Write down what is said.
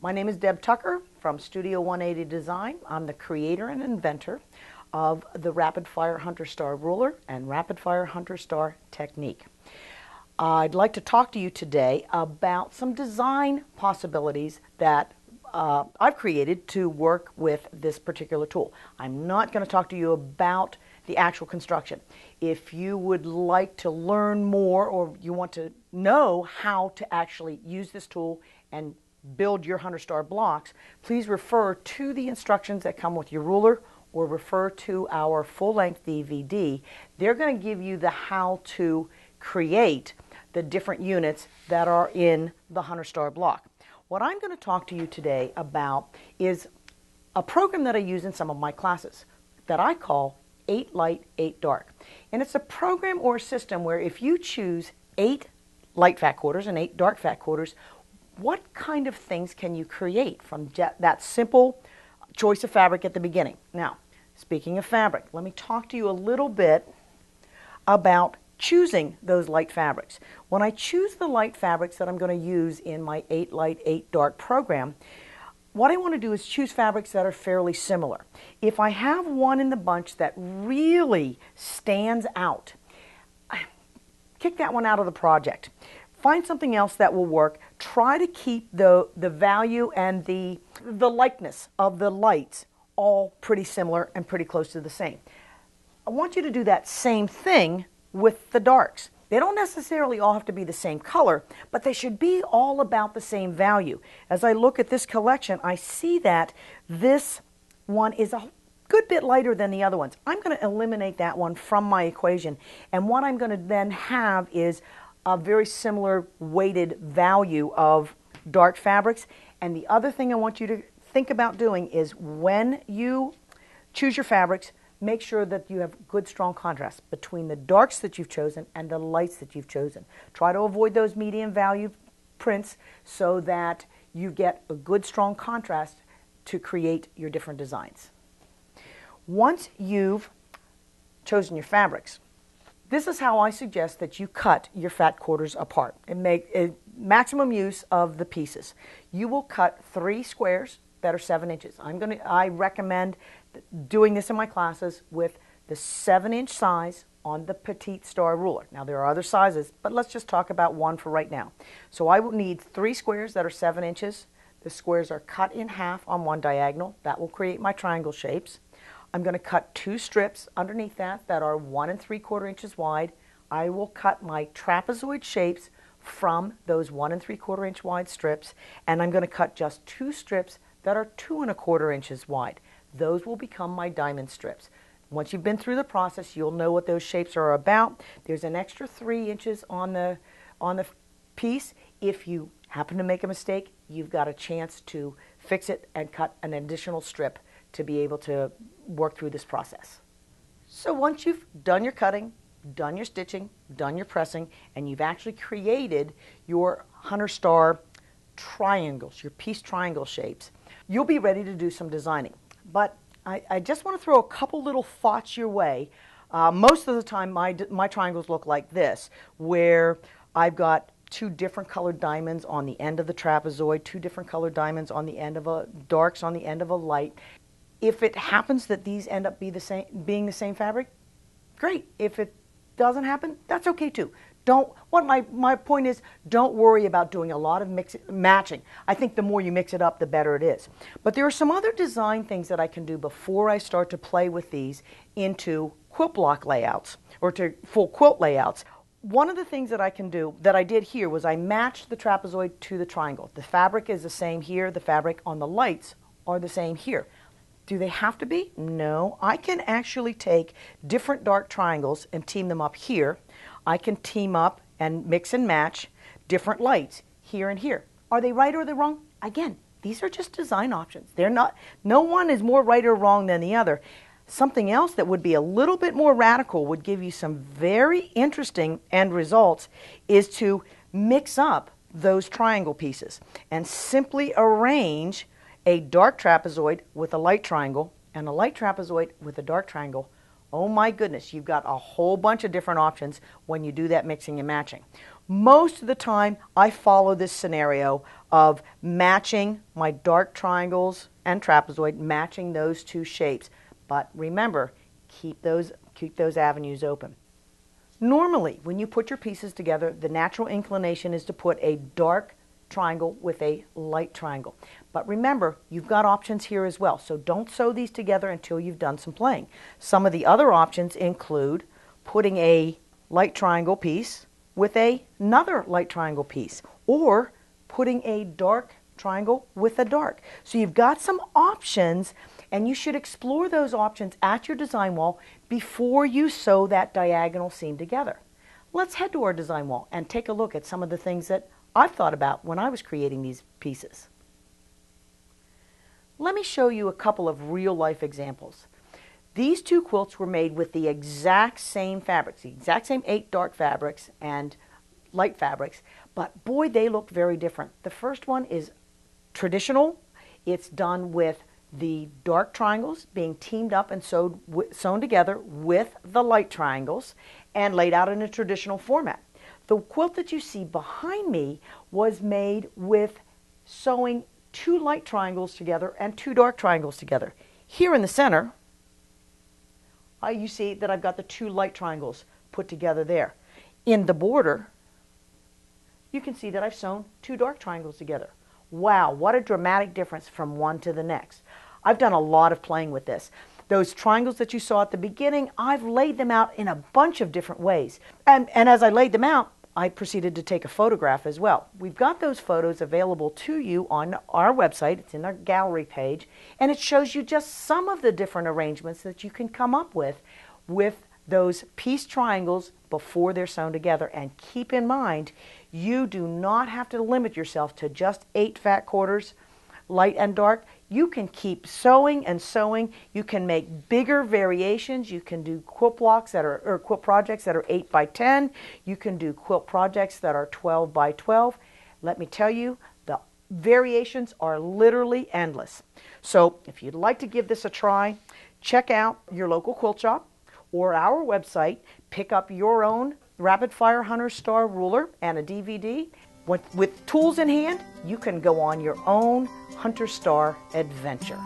My name is Deb Tucker from Studio 180 Design. I'm the creator and inventor of the Rapid Fire Hunter Star Ruler and Rapid Fire Hunter Star Technique. I'd like to talk to you today about some design possibilities that I've created to work with this particular tool. I'm not going to talk to you about the actual construction. If you would like to learn more or you want to know how to actually use this tool and build your Hunter Star blocks, please refer to the instructions that come with your ruler or refer to our full-length DVD. They're going to give you the how to create the different units that are in the Hunter Star block. What I'm going to talk to you today about is a program that I use in some of my classes that I call 8 Light, 8 Dark. And it's a program or a system where if you choose 8 light fat quarters and 8 dark fat quarters, what kind of things can you create from that simple choice of fabric at the beginning? Now, speaking of fabric, let me talk to you a little bit about choosing those light fabrics. When I choose the light fabrics that I'm going to use in my 8 Light, 8 Dark program, what I want to do is choose fabrics that are fairly similar. If I have one in the bunch that really stands out, kick that one out of the project. Find something else that will work. Try to keep the value and the likeness of the lights all pretty similar and pretty close to the same. I want you to do that same thing with the darks. They don't necessarily all have to be the same color, but they should be all about the same value. As I look at this collection, I see that this one is a good bit lighter than the other ones. I'm going to eliminate that one from my equation, and what I'm going to then have is a very similar weighted value of dark fabrics. And the other thing I want you to think about doing is when you choose your fabrics, make sure that you have good strong contrast between the darks that you've chosen and the lights that you've chosen. Try to avoid those medium value prints so that you get a good strong contrast to create your different designs. Once you've chosen your fabrics, this is how I suggest that you cut your fat quarters apart and make a maximum use of the pieces. You will cut 3 squares that are 7 inches. I recommend doing this in my classes with the 7-inch size on the Petite Star ruler. Now there are other sizes, but let's just talk about one for right now. So I will need 3 squares that are 7 inches. The squares are cut in half on one diagonal. That will create my triangle shapes. I'm going to cut 2 strips underneath that are 1 3/4 inches wide. I will cut my trapezoid shapes from those 1 3/4 inch wide strips, and I'm going to cut just 2 strips that are 2 1/4 inches wide. Those will become my diamond strips. Once you've been through the process, you'll know what those shapes are about. There's an extra 3 inches on the piece. If you happen to make a mistake, you've got a chance to fix it and cut an additional strip to be able to work through this process. So once you've done your cutting, done your stitching, done your pressing, and you've actually created your Hunter Star triangles, your piece triangle shapes, you'll be ready to do some designing. But I just want to throw a couple little thoughts your way. Most of the time my triangles look like this, where I've got 2 different colored diamonds on the end of the trapezoid, 2 different colored diamonds on the end of a darks on the end of a light. If it happens that these end up being the same fabric, great. If it doesn't happen, that's okay too. My point is, don't worry about doing a lot of matching. I think the more you mix it up, the better it is. But there are some other design things that I can do before I start to play with these into quilt block layouts or to full quilt layouts. One of the things that I can do, that I did here, was I matched the trapezoid to the triangle. The fabric is the same here. The fabric on the lights are the same here. Do they have to be? No. I can actually take different dark triangles and team them up here. I can team up and mix and match different lights here and here. Are they right or are they wrong? Again, these are just design options. They're not, no one is more right or wrong than the other. Something else that would be a little bit more radical, would give you some very interesting end results, is to mix up those triangle pieces and simply arrange a dark trapezoid with a light triangle and a light trapezoid with a dark triangle. Oh my goodness, you've got a whole bunch of different options when you do that mixing and matching. Most of the time, I follow this scenario of matching my dark triangles and trapezoid, matching those two shapes. But remember, keep those avenues open. Normally, when you put your pieces together, the natural inclination is to put a dark triangle with a light triangle. But remember, you've got options here as well, so don't sew these together until you've done some playing. Some of the other options include putting a light triangle piece with another light triangle piece, or putting a dark triangle with a dark. So you've got some options, and you should explore those options at your design wall before you sew that diagonal seam together. Let's head to our design wall and take a look at some of the things that I've thought about when I was creating these pieces. Let me show you a couple of real-life examples. These two quilts were made with the exact same fabrics, the exact same 8 dark fabrics and light fabrics, but boy, they look very different. The first one is traditional. It's done with the dark triangles being teamed up and sewn together with the light triangles and laid out in a traditional format. The quilt that you see behind me was made with sewing 2 light triangles together and 2 dark triangles together. Here in the center, you see that I've got the 2 light triangles put together there. In the border, you can see that I've sewn 2 dark triangles together. Wow, what a dramatic difference from one to the next. I've done a lot of playing with this. Those triangles that you saw at the beginning, I've laid them out in a bunch of different ways. And as I laid them out, I proceeded to take a photograph as well. We've got those photos available to you on our website. It's in our gallery page, and it shows you just some of the different arrangements that you can come up with those piece triangles before they're sewn together. And keep in mind, you do not have to limit yourself to just 8 fat quarters, light and dark. You can keep sewing and sewing. You can make bigger variations. You can do quilt blocks or quilt projects that are 8 by 10. You can do quilt projects that are 12 by 12. Let me tell you, the variations are literally endless. So if you'd like to give this a try, check out your local quilt shop or our website. Pick up your own Rapid Fire Hunter Star ruler and a DVD. With tools in hand, you can go on your own Hunter Star adventure.